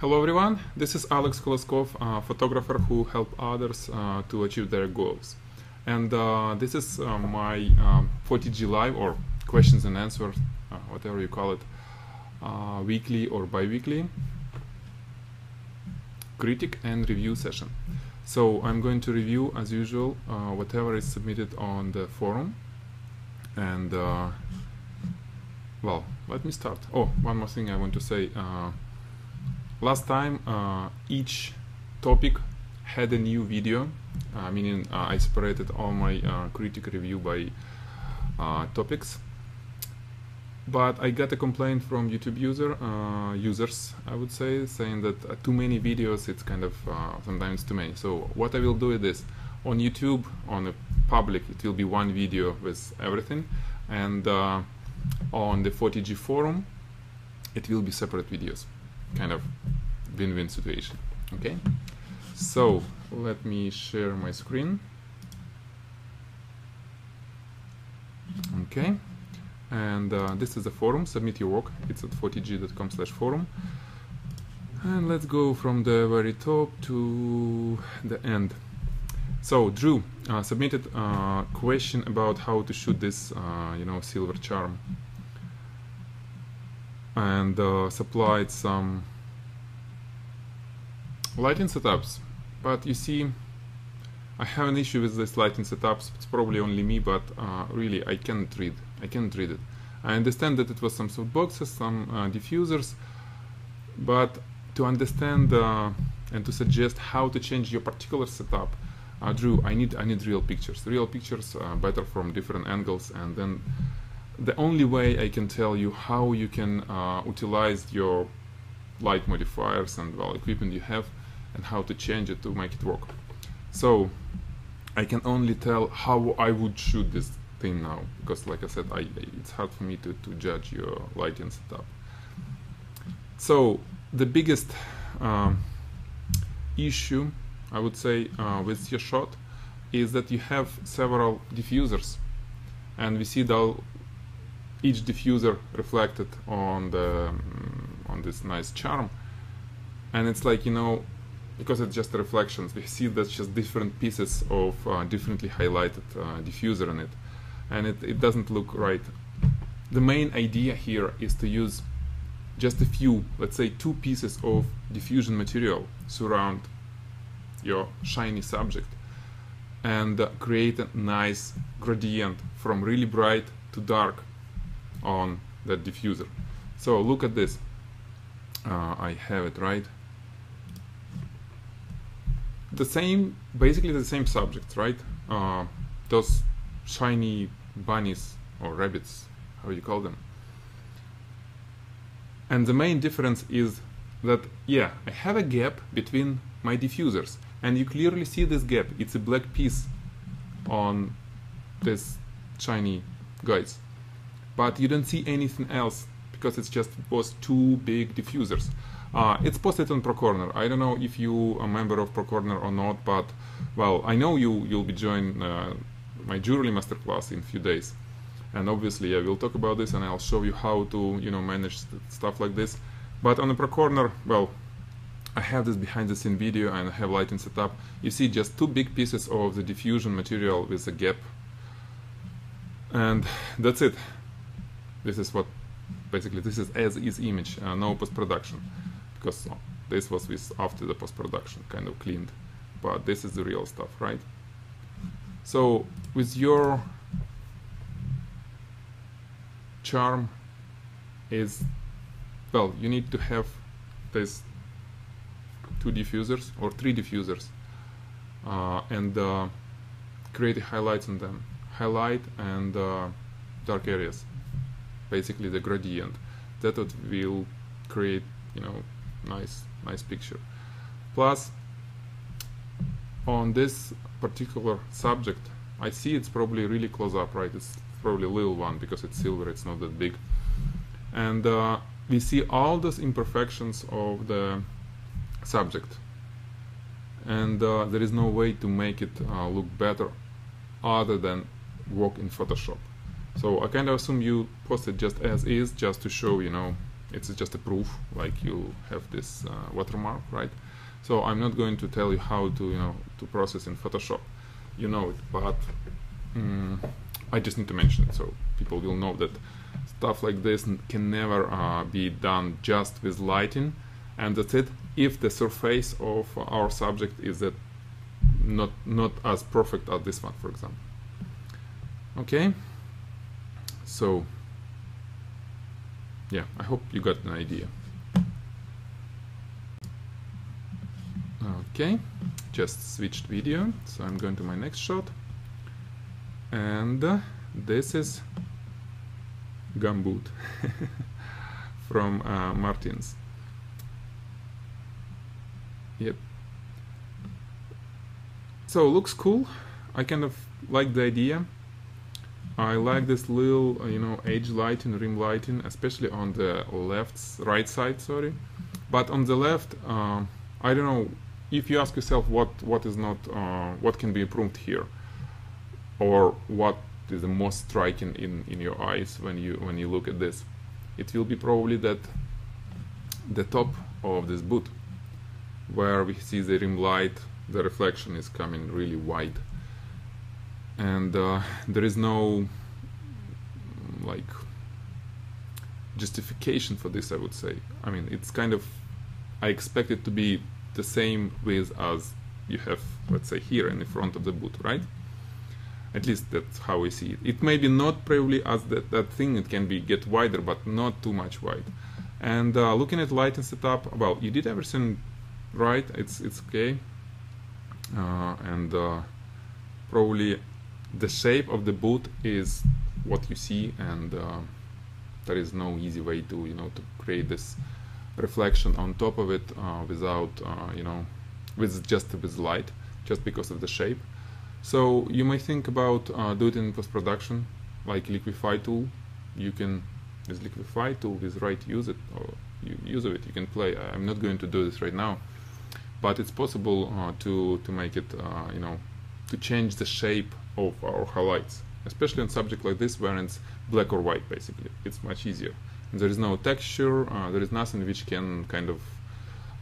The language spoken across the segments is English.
Hello everyone, this is Alex Koloskov, a photographer who help others to achieve their goals. And this is my 40G Live, or questions and answers, whatever you call it, weekly or bi-weekly critic and review session. So I'm going to review, as usual, whatever is submitted on the forum. And well, let me start. Oh, one more thing I want to say. Last time, each topic had a new video, meaning I separated all my critic review by topics. But I got a complaint from YouTube users, I would say, saying that too many videos, it's kind of sometimes too many. So what I will do is this. On YouTube, on a public, it will be one video with everything. And on the 40G forum, it will be separate videos. Kind of win-win situation. Okay, so let me share my screen. Okay, and this is the forum. Submit your work. It's at 40g.com/forum. And let's go from the very top to the end. So Drew submitted a question about how to shoot this, silver charm, and supplied some lighting setups. But you see, I have an issue with this lighting setups. It's probably only me, but really I can't read it. I understand that it was some softboxes, some diffusers, but to understand and to suggest how to change your particular setup, Drew, I need real pictures. Real pictures better from different angles, and then the only way I can tell you how you can utilize your light modifiers and equipment you have, and how to change it to make it work. So I can only tell how I would shoot this thing now, because like I said, it's hard for me to judge your lighting setup. So the biggest issue, I would say, with your shot is that you have several diffusers, and we see each diffuser reflected on this nice charm, and it's like, because it's just reflections, we see that's just different pieces of differently highlighted diffuser in it, and it doesn't look right. The main idea here is to use just a few, let's say 2 pieces of diffusion material surround your shiny subject, and create a nice gradient from really bright to dark on that diffuser. So look at this. I have it right. Basically the same subject, right? Those shiny bunnies or rabbits, how you call them. And the main difference is that, yeah, I have a gap between my diffusers, and you clearly see this gap. It's a black piece on this shiny guys, but you don't see anything else because it's just was 2 big diffusers. It's posted on ProCorner. I don't know if you are a member of ProCorner or not, but well, I know you'll be joining my jewelry masterclass in a few days, and obviously I will talk about this and I'll show you how to manage stuff like this. But on the ProCorner, well, I have this behind the scene video and I have lighting setup. You see just 2 big pieces of the diffusion material with a gap, and that's it. This is what basically this is as is image, no post-production, because this was after the post-production, kind of cleaned, but this is the real stuff, right? So with your charm is, well, you need to have this 2 diffusers or 3 diffusers, and create highlights on them, highlight and dark areas, basically the gradient. That will create, nice picture. Plus, on this particular subject, I see it's probably really close up, right? It's probably a little one because it's silver, it's not that big, and we see all those imperfections of the subject, and there is no way to make it look better other than work in Photoshop. So I kind of assume you post it just as is, just to show, it's just a proof, like you have this watermark, right? So I'm not going to tell you how to to process in Photoshop, you know it, but I just need to mention it so people will know that stuff like this can never be done just with lighting, and that's it. If the surface of our subject is that not as perfect as this one, for example. Okay, so yeah, I hope you got an idea. Okay, just switched video, so I'm going to my next shot, and this is Gumboot from Martins. Yep. So looks cool. I kind of like the idea. I like this little, edge lighting, rim lighting, especially on the right side, sorry. But on the left, I don't know. If you ask yourself what is not, what can be improved here, or what is the most striking in your eyes when you look at this, it will be probably that the top of this boot, where we see the rim light, the reflection is coming really wide, and there is no like justification for this, I would say. I mean, it's kind of, I expect it to be the same width as you have, let's say, here in the front of the boot, right? At least that's how we see it. It may be not probably as that thing, it can be get wider, but not too much wide. And looking at lighting setup, well, you did everything right, it's okay. And probably the shape of the boot is what you see, and there is no easy way to to create this reflection on top of it without with light, just because of the shape. So you may think about do it in post-production, like Liquify tool. You can, with Liquify tool, with right use it, or use of it, you can play. I'm not going to do this right now, but it's possible to make it, to change the shape of our highlights, especially on subject like this where it's black or white. Basically, it's much easier. And there is no texture. There is nothing which can kind of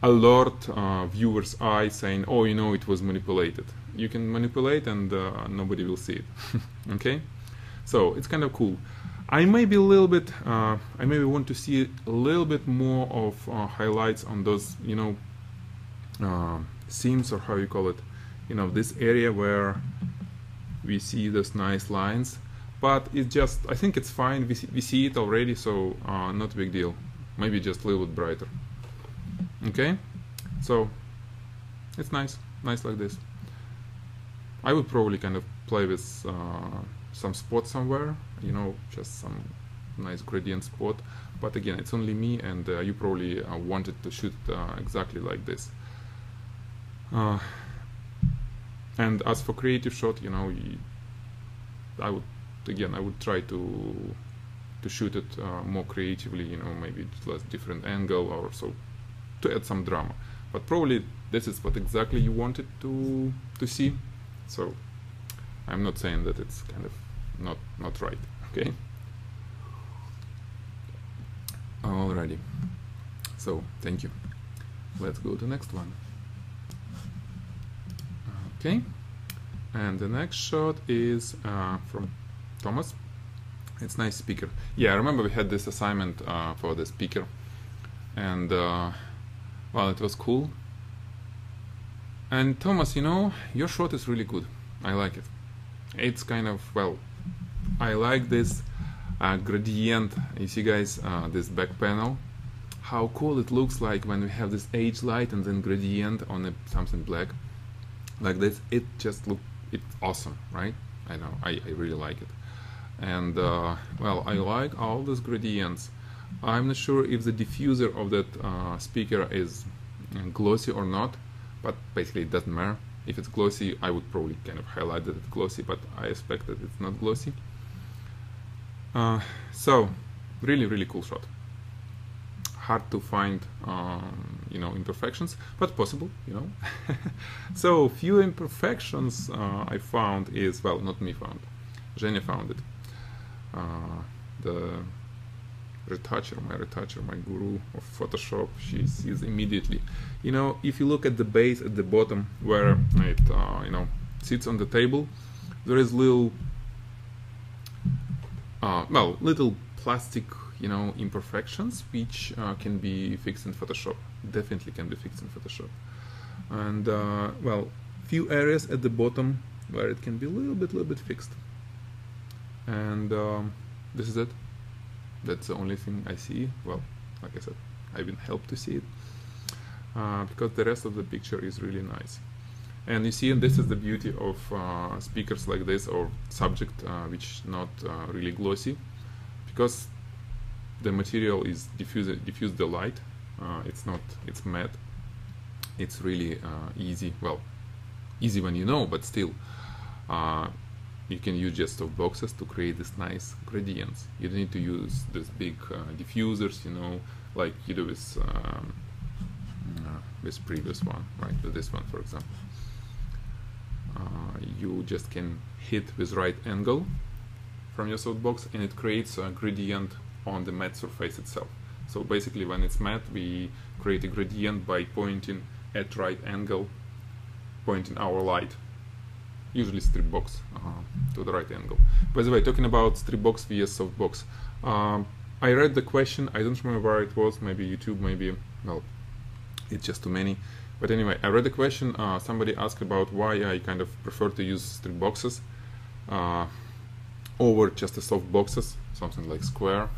alert viewer's eye saying, "Oh, it was manipulated." You can manipulate and nobody will see it. Okay, so it's kind of cool. I may be a little bit. I maybe want to see a little bit more of highlights on those, seams, or how you call it. This area where we see those nice lines. But it's just, I think it's fine. We see it already, so not a big deal. Maybe just a little bit brighter. Okay, so it's nice like this. I would probably kind of play with some spot somewhere, just some nice gradient spot. But again, it's only me, and you probably wanted to shoot exactly like this. And as for creative shot, I would try to shoot it more creatively, maybe less different angle or so, to add some drama. But probably this is what exactly you wanted to see. So I'm not saying that it's kind of not right. Okay. Alrighty. So thank you. Let's go to the next one. Okay. And the next shot is from Thomas. It's nice speaker. Yeah, I remember we had this assignment for the speaker, and well, it was cool. And Thomas, your shot is really good. I like it. It's kind of, well, I like this gradient. You see, guys, this back panel. How cool it looks like when we have this edge light and then gradient on something black like this. It just looks. It's awesome, right? I know, I really like it. And well, I like all these gradients. I'm not sure if the diffuser of that speaker is glossy or not, but basically it doesn't matter. If it's glossy, I would probably kind of highlight that it's glossy, but I expect that it's not glossy. So really cool shot. Hard to find imperfections, but possible, So few imperfections I found is, well, not me found, Zhenya found it. The retoucher, my guru of Photoshop, she sees immediately. You know, if you look at the base at the bottom where it you know, sits on the table, there is little well, little plastic, you know, imperfections which can be fixed in Photoshop. Definitely can be fixed in Photoshop. And well, few areas at the bottom where it can be a little bit fixed. And this is it. That's the only thing I see. Well, like I said, I've been helped to see it because the rest of the picture is really nice. And you see, and this is the beauty of speakers like this, or subject which not really glossy, because the material is diffuse the light. It's matte. It's really easy. Well, easy when you know, but still, you can use just softboxes to create this nice gradients. You don't need to use this big diffusers, you know, like you do with this previous one, right? With this one, for example. You just can hit with right angle from your softbox, and it creates a gradient on the matte surface itself. So basically, when it's matte, we create a gradient by pointing at right angle, pointing our light, usually strip box, to the right angle. By the way, talking about strip box vs softbox, I read the question. I don't remember where it was. Maybe YouTube. Maybe, well, it's just too many. But anyway, I read the question. Somebody asked about why I kind of prefer to use strip boxes over just the soft boxes, something like square.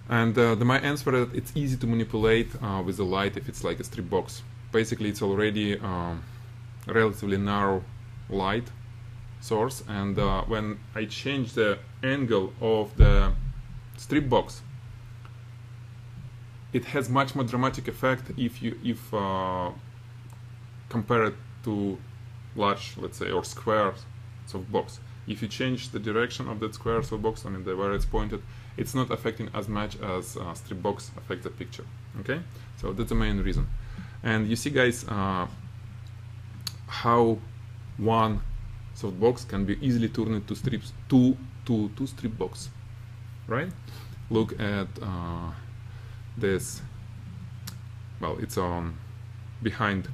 And my answer is it's easy to manipulate with the light if it's like a strip box. Basically, it's already relatively narrow light source, and when I change the angle of the strip box, it has much more dramatic effect if compare it to large, let's say, or square softbox. If you change the direction of that square softbox, I mean where it's pointed, it's not affecting as much as strip box affects the picture. Okay, so that's the main reason. And you see, guys, how one softbox can be easily turned into strips, two strip box, right? Look at this. Well, it's on behind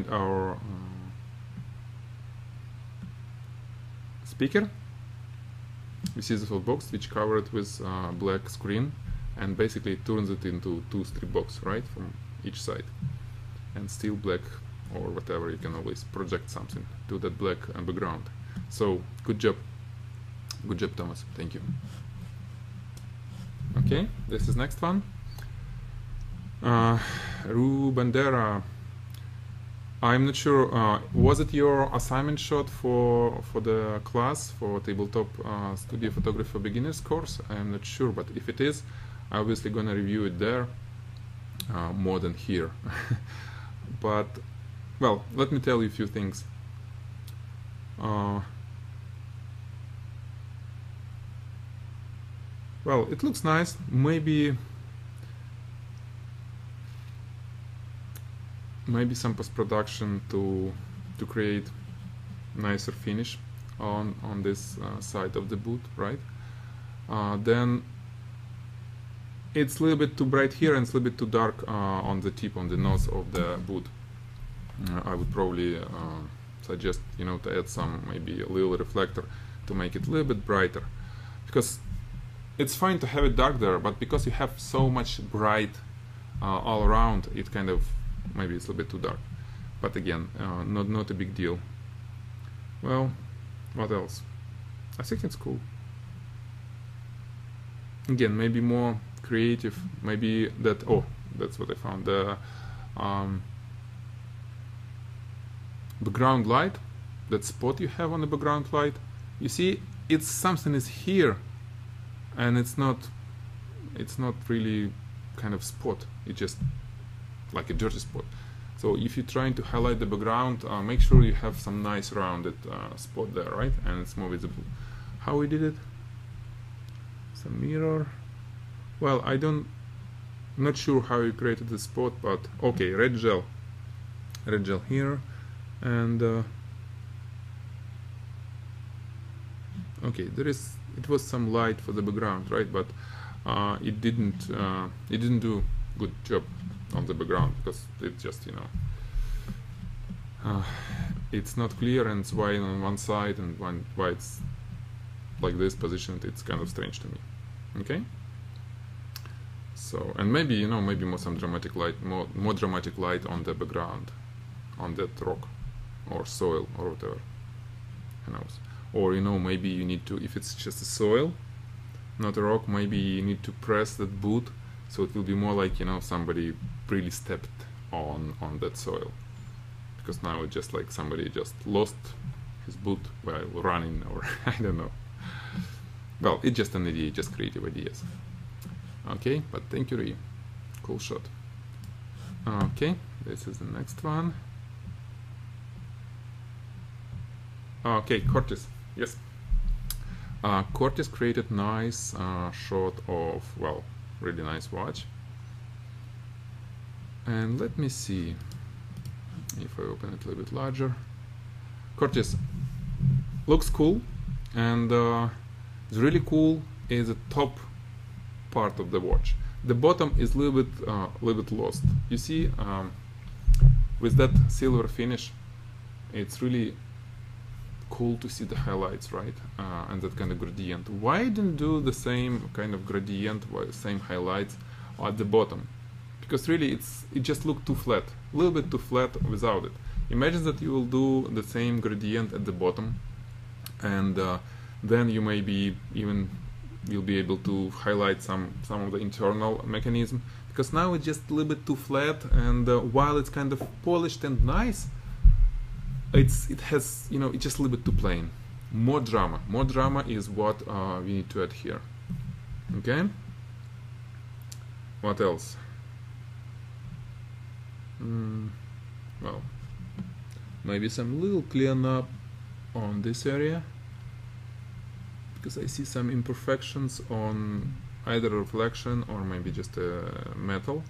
our speaker. We see the softbox which covered with black screen, and basically it turns it into two strip box, right, from each side, and still black or whatever. You can always project something to that black background. So good job, Thomas. Thank you. Okay, this is next one. Rubandera. I'm not sure. Was it your assignment shot for the class for Tabletop Studio Photography for Beginners course? I'm not sure, but if it is, I'm obviously gonna review it there more than here. But well, let me tell you a few things. Well, it looks nice. Maybe some post-production to create nicer finish on this side of the boot, right? Then it's a little bit too bright here and it's a little bit too dark on the tip, on the nose of the boot. I would probably suggest, you know, to add some, maybe a little reflector to make it a little bit brighter, because it's fine to have it dark there, but because you have so much bright all around, it kind of, maybe it's a little bit too dark. But again, not a big deal. Well, what else? I think it's cool. Again, maybe more creative. Maybe that. Oh, that's what I found. The background light, that spot you have on the background light. You see, it's something is here, and it's not really kind of spot. It's just like a dirty spot. So if you're trying to highlight the background, make sure you have some nice rounded spot there, right? And it's more visible. How we did it? Some mirror. Well, I'm not sure how you created the spot, but okay, red gel here, and okay, it was some light for the background, right? But it didn't do good job on the background, because it just, you know, it's not clear, and it's white on one side, and why it's like this positioned, it's kind of strange to me. Okay. So, and maybe, you know, maybe some dramatic light, more dramatic light on the background, on that rock or soil or whatever, who knows. Or, you know, maybe you need to, if it's just a soil, not a rock, maybe you need to press that boot, so it will be more like, you know, somebody really stepped on that soil, because now it's just like somebody just lost his boot while running, or I don't know. Well, it's just an idea, just creative ideas. Okay, but thank you, Ree. Cool shot. Okay, this is the next one. Okay, Curtis. Yes. Curtis created nice shot of, well, really nice watch. And let me see if I open it a little bit larger. Curtis looks cool, and it's really cool is the top part of the watch. The bottom is a little bit lost. You see, with that silver finish, it's really cool to see the highlights, right? And that kind of gradient. Why didn't do the same kind of gradient, same highlights at the bottom? Because really it just looked too flat, a little bit too flat without it. Imagine that you will do the same gradient at the bottom, and then you maybe even you'll be able to highlight some of the internal mechanism, because now it's just a little bit too flat, and while it's kind of polished and nice, it has, you know, it's just a little bit too plain. More drama is what we need to add here. Okay, what else? Well, maybe some little clean up on this area, because I see some imperfections on either reflection or maybe just metal,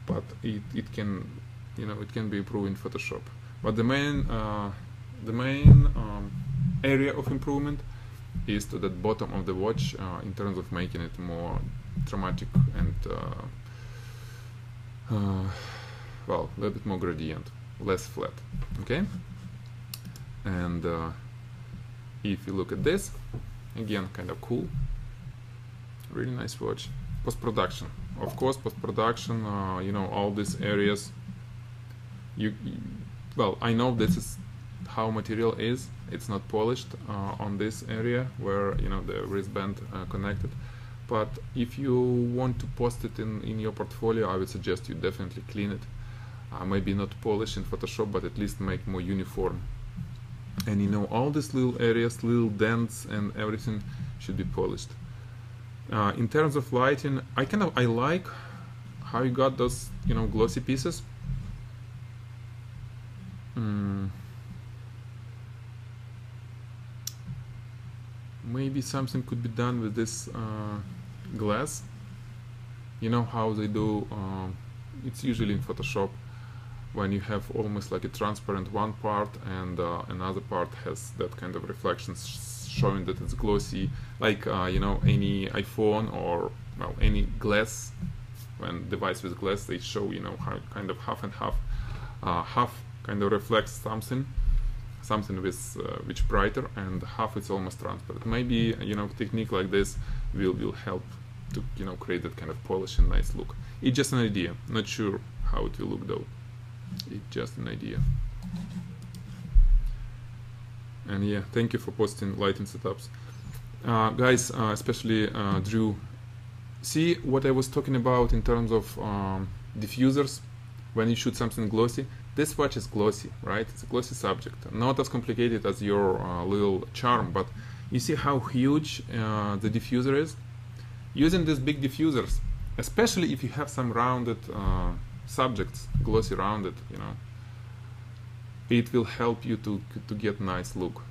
but it can, you know, it can be improved in Photoshop. But the main area of improvement is to the bottom of the watch, in terms of making it more dramatic and well, a little bit more gradient, less flat. Okay, and if you look at this, again, kind of cool, really nice watch. Post-production, of course, post-production, you know, all these areas, well, I know this is how material is, it's not polished on this area where, you know, the wristband connected, but if you want to post it in your portfolio, I would suggest you definitely clean it. Maybe not polish in Photoshop, but at least make more uniform. And, you know, all these little areas, little dents and everything should be polished. In terms of lighting, I like how you got those, you know, glossy pieces. Maybe something could be done with this glass. You know how they do, it's usually in Photoshop, when you have almost like a transparent one part, and another part has that kind of reflections showing that it's glossy, like you know, any iPhone or, well, any glass, when device with glass, they show, you know, how kind of half and half, half kind of reflects something with which brighter, and half is almost transparent. Maybe, you know, technique like this will help to, you know, create that kind of polish and nice look. It's just an idea, not sure how it will look though. It's just an idea. And yeah, thank you for posting lighting setups, guys, especially Drew. See what I was talking about in terms of diffusers when you shoot something glossy. This watch is glossy, right? It's a glossy subject, not as complicated as your little charm, but you see how huge the diffuser is. Using these big diffusers, especially if you have some rounded subjects, glossy rounded, you know, it will help you to get nice look.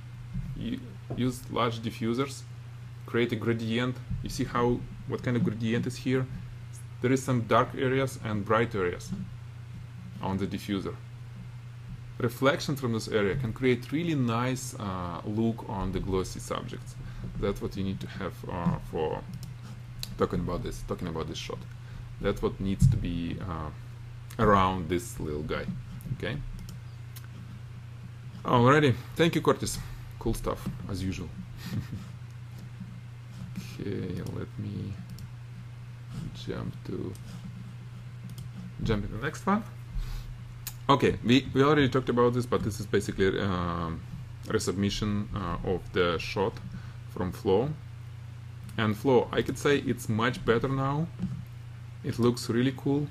You use large diffusers, create a gradient. You see what kind of gradient is here? There is some dark areas and bright areas on the diffuser. Reflection from this area can create really nice look on the glossy subjects. That's what you need to have talking about this shot. That's what needs to be around this little guy. Okay. Alrighty, thank you, Curtis. Cool stuff as usual. Okay, let me jump to the next one. Okay, we already talked about this, but this is basically resubmission of the shot from Flow. And Flow, I could say it's much better now. It looks really cool.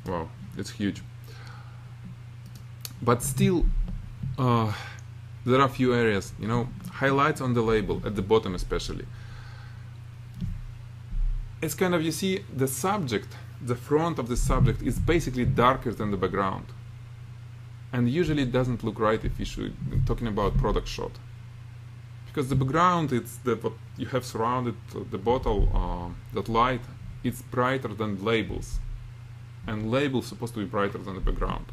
Wow, it's huge. But still, there are a few areas, you know, highlights on the label, at the bottom especially. It's kind of, you see, the subject, the front of the subject is basically darker than the background. And usually it doesn't look right if you should talking about product shot. Because the background, it's what you have surrounded the bottle, that light, it's brighter than labels. And labels supposed to be brighter than the background.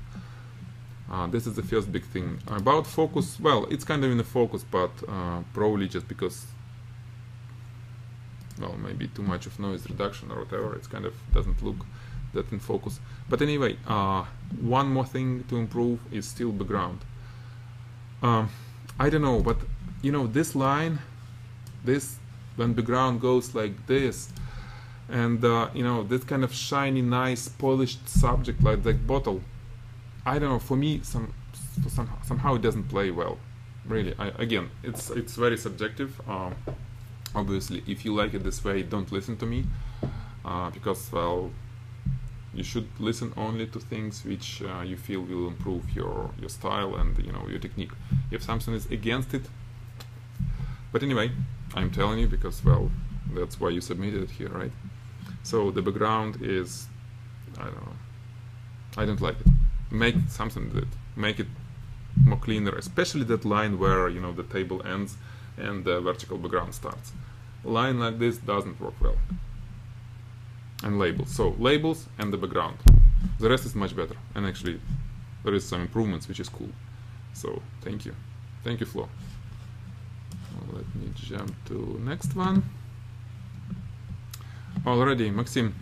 This is the first big thing. About focus, well, it's kind of in the focus, but probably just because, well, maybe too much of noise reduction or whatever, it's kind of doesn't look that in focus. But anyway, one more thing to improve is still background. I don't know, but you know, this line, this, when background goes like this, and you know, this kind of shiny, nice, polished subject like that bottle, I don't know, for me, somehow it doesn't play well. Really, again, it's very subjective. Obviously, if you like it this way, don't listen to me, because, well, you should listen only to things which you feel will improve your style and, you know, your technique. If something is against it, but anyway, I'm telling you because, well, that's why you submitted it here, right? So the background is, I don't know, I don't like it. Make something that make it more cleaner, especially that line where, you know, the table ends and the vertical background starts. A line like this doesn't work well. And labels. So labels and the background. The rest is much better. And actually, there is some improvements, which is cool. So thank you. Thank you, Flo. Well, let me jump to next one. Already, Maxim.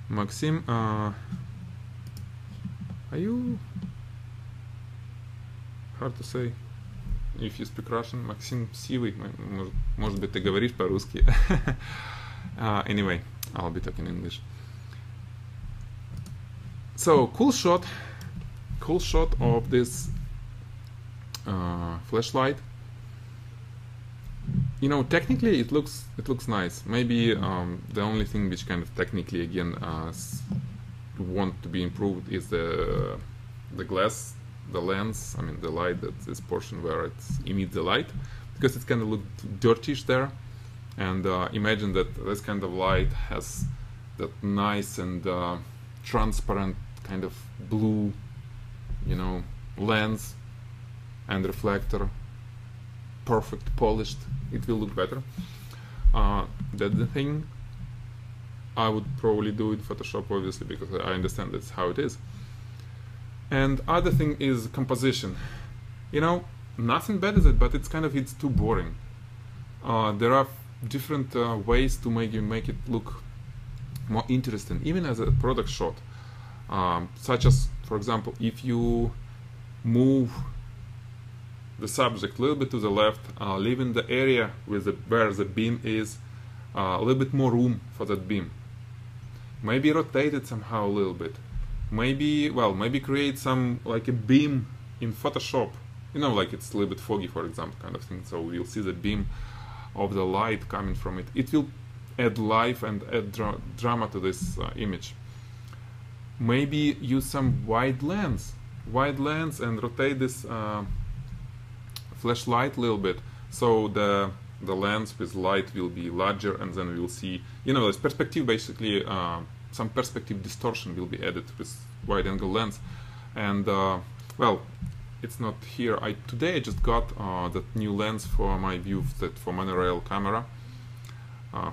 Maxim, are you... Hard to say. If you speak Russian, Maxim Сивый, может быть, ты говоришь по-русски. Anyway, I'll be talking English. So, cool shot of this flashlight. You know, technically it looks nice. Maybe the only thing which kind of technically again want to be improved is the glass, the lens. I mean the light, that this portion where it emits the light, because it's kind of look dirtyish there. And imagine that this kind of light has that nice and transparent kind of blue, you know, lens and reflector, perfect polished. It will look better. That's the thing. I would probably do it in Photoshop, obviously, because I understand that's how it is. And other thing is composition. You know, nothing bad is it, but it's kind of, it's too boring. There are different ways to make it look more interesting, even as a product shot, such as, for example, if you move the subject a little bit to the left, leaving the area with where the beam is, a little bit more room for that beam. Maybe rotate it somehow a little bit. Maybe, well, maybe create some, like a beam in Photoshop. You know, like it's a little bit foggy, for example, kind of thing. So we'll see the beam of the light coming from it. It will add life and add drama to this image. Maybe use some wide lens and rotate this flashlight a little bit, so the lens with light will be larger, and then we will see, you know, this perspective, basically some perspective distortion will be added with wide angle lens. And well, it's not here. Today I just got that new lens for my view, that for monorail camera,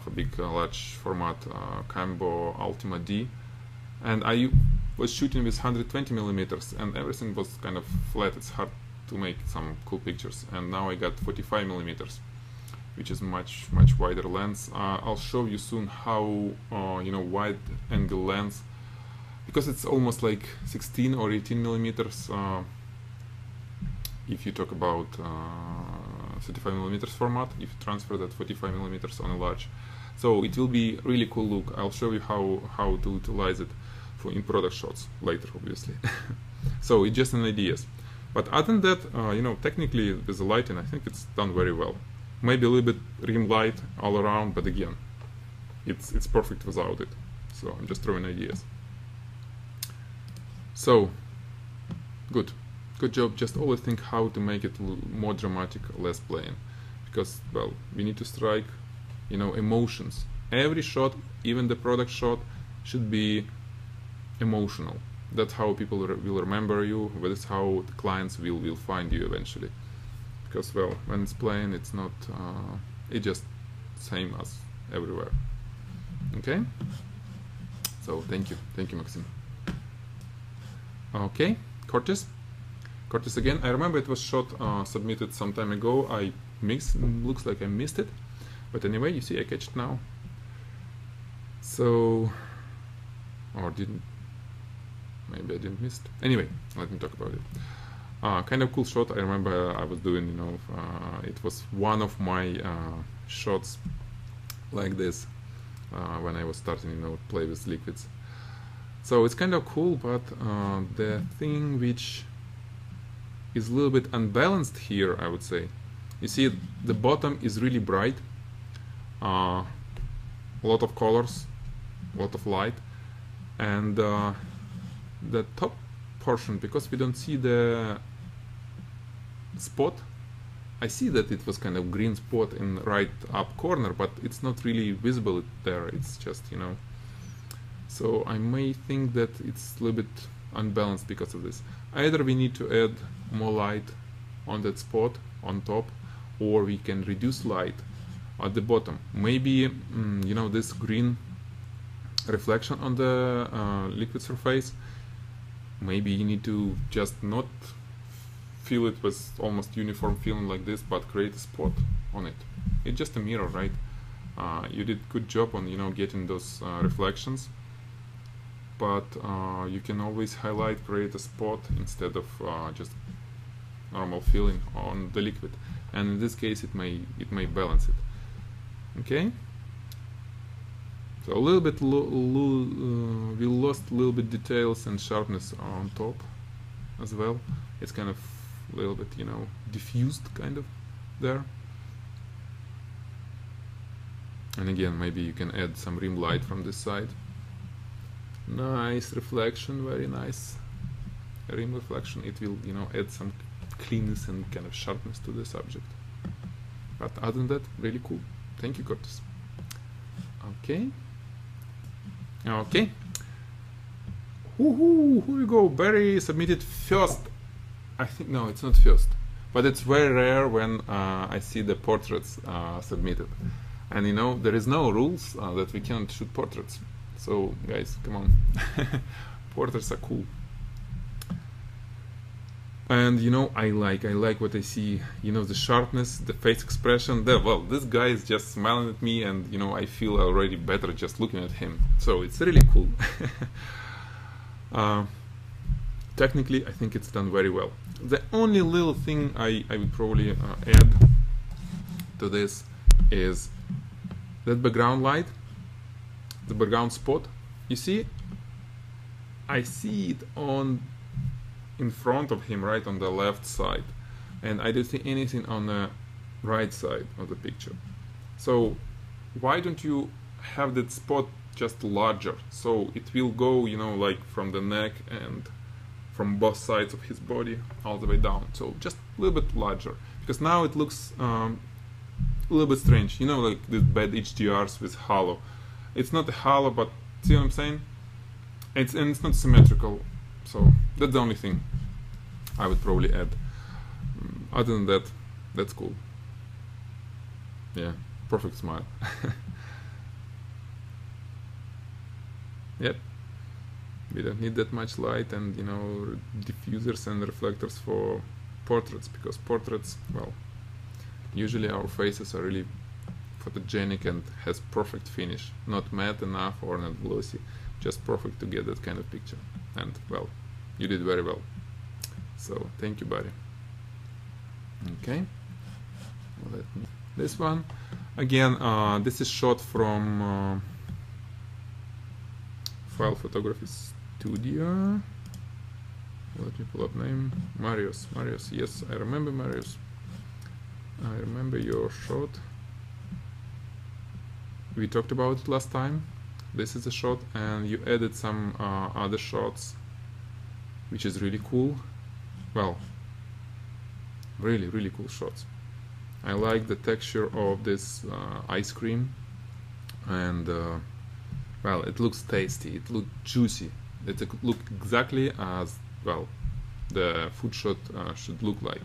for big large format Cambo Ultima D, and I was shooting with 120mm, and everything was kind of flat. It's hard to make some cool pictures, and now I got 45mm, which is much wider lens. I'll show you soon how wide angle lens, because it's almost like 16 or 18 millimeters if you talk about 35 millimeters format, if you transfer that 45 millimeters on a large. So it will be really cool look. I'll show you how to utilize it for in product shots later, obviously. So it's just an ideas. But other than that, technically with the lighting, I think it's done very well. Maybe a little bit rim light all around, but again, it's perfect without it. So I'm just throwing ideas. So good job. Just always think how to make it more dramatic, less plain, because well, we need to strike emotions. Every shot, even the product shot, should be emotional. That's how people will remember you. That's how the clients will find you eventually. Because well, when it's plain, it's not. It's just same as everywhere. Okay. So thank you, Maxim. Okay, Curtis again. I remember it was shot submitted some time ago. I looks like I missed it, but anyway, you see I catch it now. So, or didn't, maybe I didn't miss it. Anyway, let me talk about it. Kind of cool shot. I remember I was doing, it was one of my shots like this when I was starting, play with liquids. So it's kind of cool, but the thing which is a little bit unbalanced here, I would say. You see, the bottom is really bright, a lot of colors, a lot of light, and the top portion, because we don't see the spot, I see that it was kind of green spot in right up corner, but it's not really visible there. It's just, So I may think that it's a little bit unbalanced because of this. Either we need to add more light on that spot on top, or we can reduce light at the bottom. Maybe this green reflection on the liquid surface, maybe you need to just not fill it with almost uniform feeling like this, but create a spot on it. It's just a mirror, right? You did good job on getting those reflections, but you can always highlight, create a spot instead of just normal filling on the liquid, and in this case it may balance it. Okay, so a little bit we lost a little bit details and sharpness on top as well. It's kind of a little bit diffused kind of there. And again, maybe you can add some rim light from this side. Nice reflection, very nice rim reflection. It will add some cleanness and kind of sharpness to the subject. But other than that, really cool. Thank you, Curtis. Okay. Woohoo! Here we go. Barry submitted first. I think no, it's not first, but it's very rare when I see the portraits submitted. And there is no rules that we can't shoot portraits. So guys, come on. Portraits are cool. And I like what I see, the sharpness, the face expression. Well, this guy is just smiling at me, and I feel already better just looking at him. So it's really cool. Technically, I think it's done very well. The only little thing I would probably add to this is that background light, the background spot. You see, I see it in front of him, right on the left side, and I don't see anything on the right side of the picture. So why don't you have that spot just larger, so it will go like from the neck and from both sides of his body all the way down, so just a little bit larger, because now it looks a little bit strange, like these bad HDRs with halo. It's not a halo, but see what I'm saying? It's not symmetrical. So that's the only thing I would probably add. Other than that, that's cool. Yeah, perfect smile. Yep. We don't need that much light and diffusers and reflectors for portraits, because portraits, well, usually our faces are really photogenic and has perfect finish, not matte enough or not glossy, just perfect to get that kind of picture. And well, you did very well, so thank you, buddy. Okay, this one again, this is shot from File Photography Studio. Let me pull up name. Marius. Yes, I remember Marius. I remember your shot. We talked about it last time. This is a shot, and you added some other shots, which is really cool. Well, really cool shots. I like the texture of this ice cream, and well, it looks tasty, it looks juicy. It looks exactly as well the food shot should look like.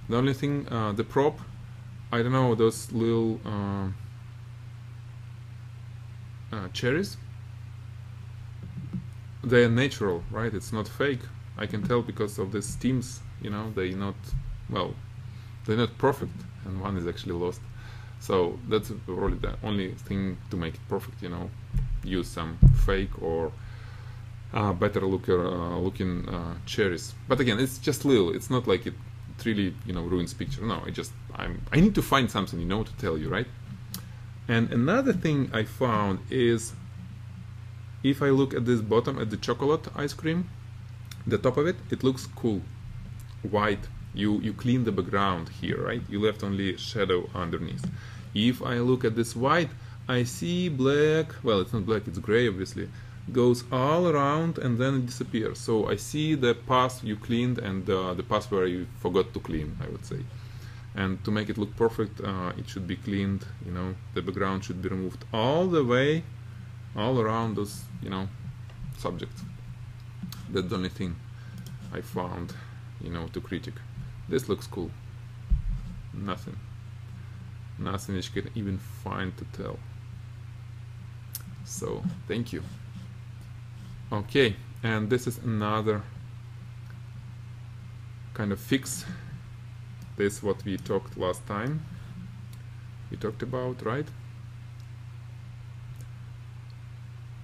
The only thing, the prop, I don't know, those little cherries, they're natural, right? It's not fake. I can tell because of the steams, you know, they're not, well, they're not perfect, and one is actually lost. So that's probably the only thing to make it perfect, you know, use some fake or better looking cherries. But again, it's just little. It's not like it really, you know, ruins picture. No, I need to find something, you know, to tell you, right? And another thing I found is, if I look at this bottom, at the chocolate ice cream, the top of it, it looks cool, white. You clean the background here, right? You left only shadow underneath. If I look at this white, I see black. Well, it's not black, it's gray, obviously. Goes all around and then it disappears. So I see the path you cleaned and the path where you forgot to clean, I would say. And to make it look perfect, it should be cleaned, you know, the background should be removed all the way, all around those, you know, subjects. That's the only thing I found, you know, to critique. This looks cool. Nothing which you can even find to tell. So, thank you. Okay, and this is another kind of fix. This is what we talked last time. We talked about, right?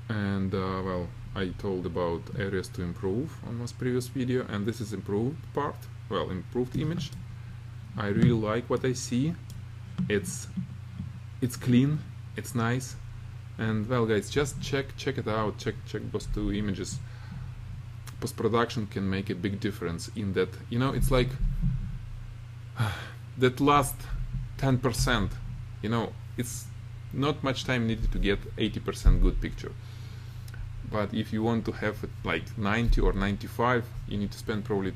And well, I told about areas to improve on my previous video, and this is improved part. Well, improved image. I really like what I see. It's clean, it's nice, and well, guys, just check it out. Check those two images. Post-production can make a big difference in that. You know, it's like that last 10%. You know, it's not much time needed to get 80% good picture. But if you want to have it like 90 or 95, you need to spend probably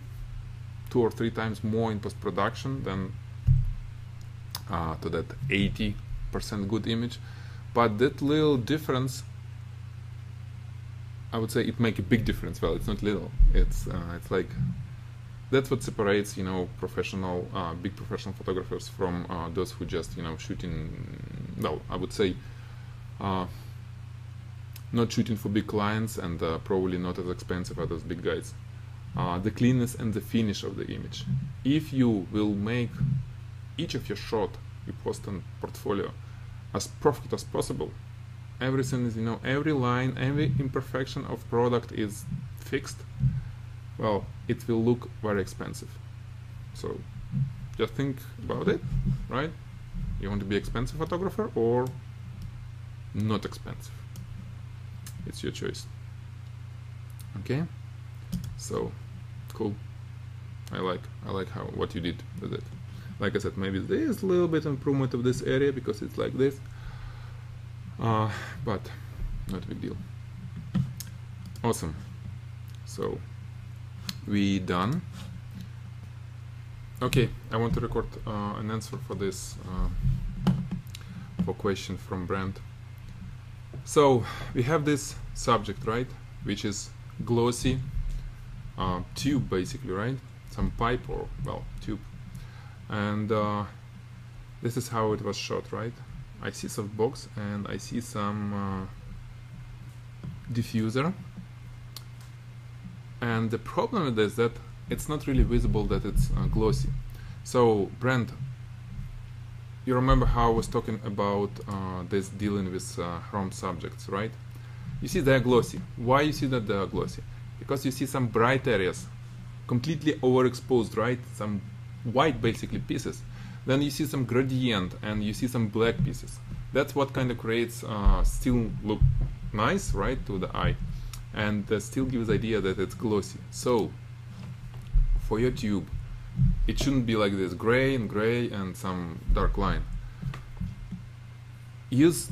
2 or 3 times more in post-production than to that 80% good image. But that little difference, I would say, it make a big difference. Well, it's not little. It's like that's what separates, you know, professional, big professional photographers from those who just, you know, shooting. Well, I would say not shooting for big clients and probably not as expensive as those big guys. The cleanness and the finish of the image. If you will make each of your shot you post on portfolio as perfect as possible, everything is, you know, every line, every imperfection of product is fixed, well, it will look very expensive. So just think about it, right? You want to be expensive photographer or not expensive? It's your choice. Okay, so cool. I like how what you did with it. Like I said, maybe there's a little bit of improvement of this area because it's like this, but not a big deal. Awesome. So we done. Okay, I want to record an answer for this for question from Brent. So we have this subject, right, which is glossy tube, basically, right? Some pipe or, well, tube. And this is how it was shot, right? I see softbox and I see some diffuser. And the problem with this is that it's not really visible that it's glossy. So Brent, you remember how I was talking about this dealing with Chrome subjects, right? You see they're glossy. Why you see that they're glossy? Because you see some bright areas completely overexposed, right? Some white basically pieces. Then you see some gradient and you see some black pieces. That's what kind of creates still look nice, right, to the eye, and still gives idea that it's glossy. So for your tube, it shouldn't be like this gray and some dark line. Use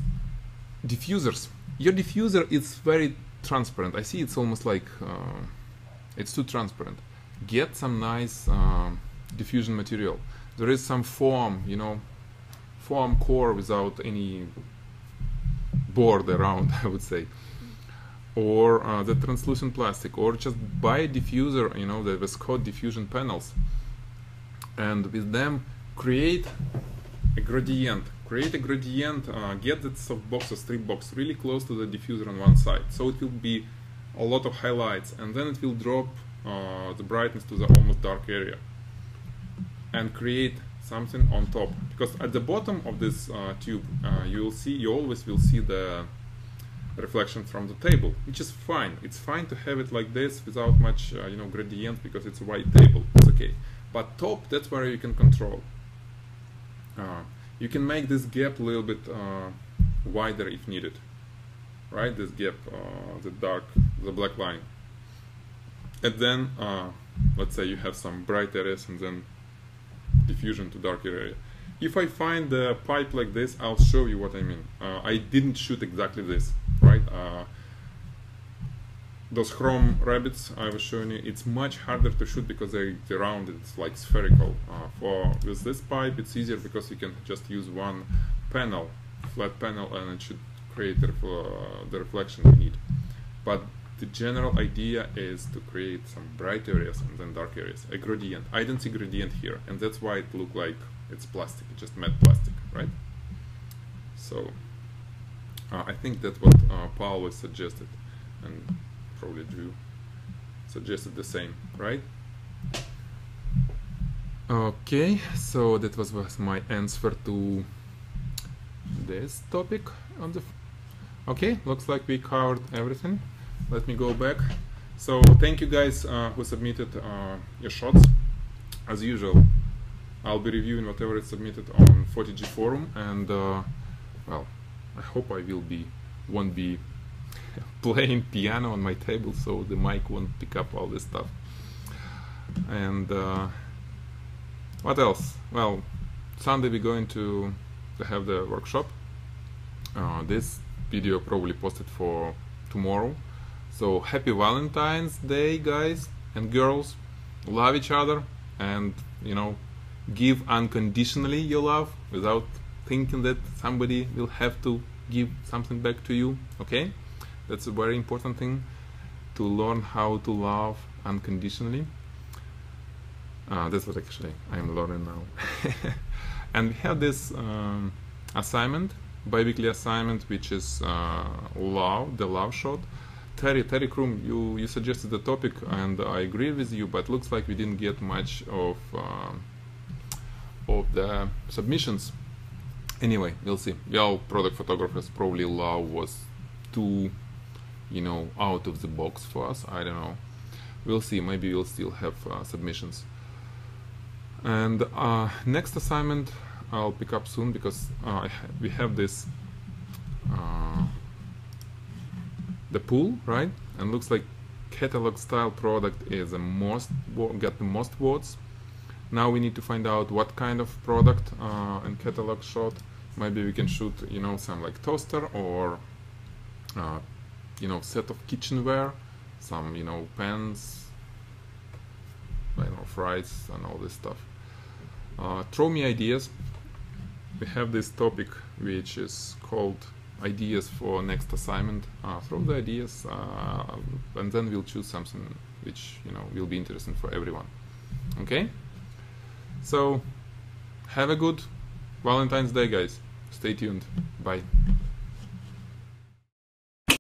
diffusers. Your diffuser is very transparent. I see it's almost like it's too transparent. Get some nice diffusion material. There is some foam, you know, foam core without any board around, I would say, or the translucent plastic, or just buy a diffuser, you know, the Westcott diffusion panels, and with them create a gradient. Get that softbox or strip box really close to the diffuser on one side, so it will be a lot of highlights, and then it will drop the brightness to the almost dark area, and create something on top. Because at the bottom of this tube, you always will see the reflection from the table, which is fine. It's fine to have it like this without much, you know, gradient, because it's a white table. It's okay. But top, that's where you can control. You can make this gap a little bit wider if needed, right? This gap, the black line. And then, let's say you have some bright areas and then diffusion to dark area. If I find the pipe like this, I'll show you what I mean. I didn't shoot exactly this, right? Those chrome rabbits I was showing you, it's much harder to shoot because they're rounded, it's like spherical. With this pipe, it's easier because you can just use one panel, flat panel, and it should create the reflection you need. But the general idea is to create some bright areas and then dark areas, a gradient. I don't see gradient here, and that's why it looks like it's plastic, it's just matte plastic, right? So I think that's what Paul was suggested, and probably Drew suggested the same, right? Okay, so that was my answer to this topic on the. Okay, looks like we covered everything. Let me go back. So thank you guys who submitted your shots. As usual, I'll be reviewing whatever is submitted on FotiG forum, and well, I hope I won't be playing piano on my table, so the mic won't pick up all this stuff. And what else? Well, Sunday we're going to have the workshop. This video probably posted for tomorrow. So happy Valentine's Day, guys and girls. Love each other, and you know, give unconditionally your love without thinking that somebody will have to give something back to you. Okay, that's a very important thing, to learn how to love unconditionally. That's what actually I'm learning now. And we have this assignment, bi-weekly assignment, which is the love shot. Terry Krum, you suggested the topic, and I agree with you, but looks like we didn't get much of the submissions. Anyway, we'll see. Well, product photographers probably love was too, you know, out of the box for us. I don't know. We'll see. Maybe we'll still have submissions. And next assignment I'll pick up soon, because we have this the pool, right? And looks like catalog style product is got the most votes. Now we need to find out what kind of product and catalog shot. Maybe we can shoot, you know, some like toaster, or you know, set of kitchenware, some, you know, pans, I don't know, fries and all this stuff. Throw me ideas. We have this topic which is called ideas for next assignment. Throw the ideas, and then we'll choose something which, you know, will be interesting for everyone. Okay, so have a good Valentine's Day, guys. Stay tuned. Bye.